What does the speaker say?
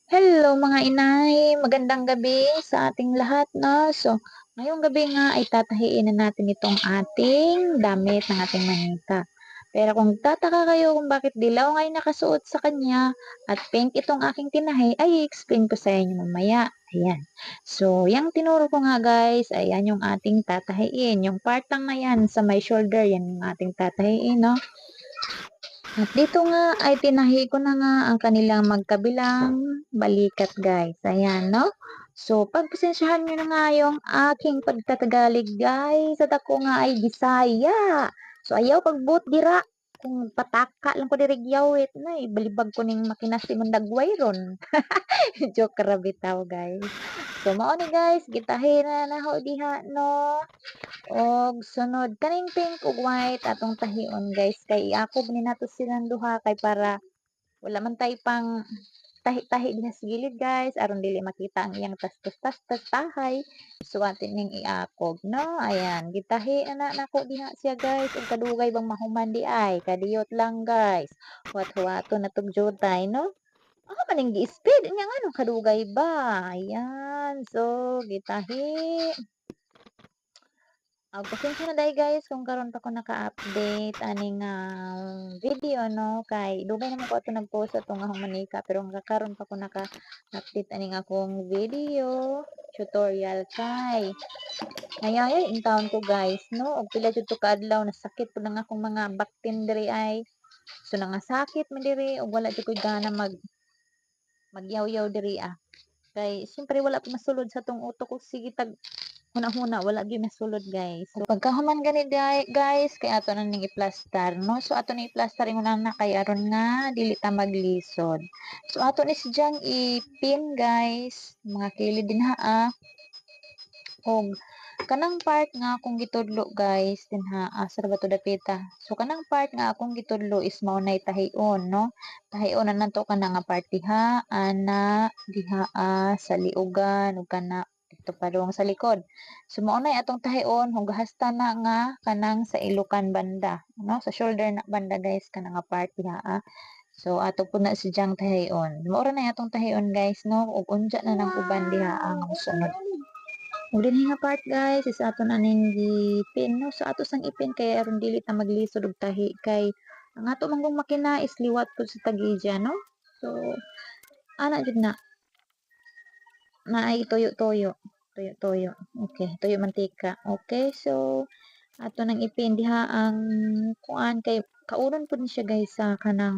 Hello mga inay, magandang gabi sa ating lahat 'no. So, ngayong gabi nga ay tatahiin na natin itong ating damit ng ating manita. Pero kung tataka kayo kung bakit dilaw nga yung nakasuot sa kanya at pink itong aking tinahi, ay i-explain ko sa inyo mamaya, ayan. So, yang tinuro ko nga guys, ayan yung ating tatahiin, yung part lang na yan sa may shoulder, yan yung ating tatahiin 'no. At dito nga ay tinahi ko na nga ang kanilang magkabilang balikat guys, ayan 'no. So pagpasensyahan niyo na nga yung aking pagtatagalog guys at ako nga ay Bisaya. So ayaw pagbuot dira, kung pataka lang ko diri gyawit nay balibag ko ning makinasi dagway ron. Joke ra bitaw guys. So mao ni guys gitahi na naho diha 'no. Og sunod kaning pink ug white atong tahion guys kay iakob ni nato silang duha kay para wala man tay pang tahi-tahi diha sa gilid guys aron dili makita ang iyang tastas tahay. So atin ning iakob 'no, ayan gitahi na nako diha siya guys ug kadugay bang mahuman di ay kadiyot lang guys. Huwat-huwaton na tong jutay 'no. Ako man ning gi-speed nya nganong kadugay ba, ayan. So gitahi. Pasensya na dai guys kung karon pa ko naka-update aning, video 'no, kay dugay naman ko ato nag-post atong akong manika pero karon pa ko naka-update aning akong video tutorial kay nangyari in town ko guys 'no, og pila jud to kaadlaw nasakit pud ang akong mga baktin diri ay. So nangasakit man diri ug wala jud koy gana magyaw-yaw diri, kay siyempre wala pa masulod sa tong utok ko sige tag hunahuna wala gyud masulod guys. So pagkahuman gani guys kay ato na ning i-plaster 'no. So ato ni i-plaster ingon na kay aron nga dili ta maglisod. So ato ni sidyang i-pin guys, mga kilid dinha og kanang part nga akong gitudlo guys dinha asa ra ba to dapita. So kanang part nga akong gitudlo is mao nay tahion 'no. Tahion na nato kana nga part diha, ana, diha, sa liugan ug kana dito padung sa likod. So mao nay atong tahion hugahasta na nga kanang sa ilukan banda 'no, sa shoulder na banda guys kana nga part diha. So ato pud na sidyang tahion. Mao ra nay atong tahion guys 'no ug unsa na nang uban diha ang mosunod. Ug dinhi nga part guys is ato na ning gipin 'no. So ato sang ipin kay aron dili ta maglisod og tahi kay ang ato manggong makina is liwat pud sa tagilya 'no. So ana jud na, naay toyo-toyo, toyo-toyo, okay, toyo mantika, okay. So ato nang ipin diha ang kuan kay kaunon pud ni siya guys sa kanang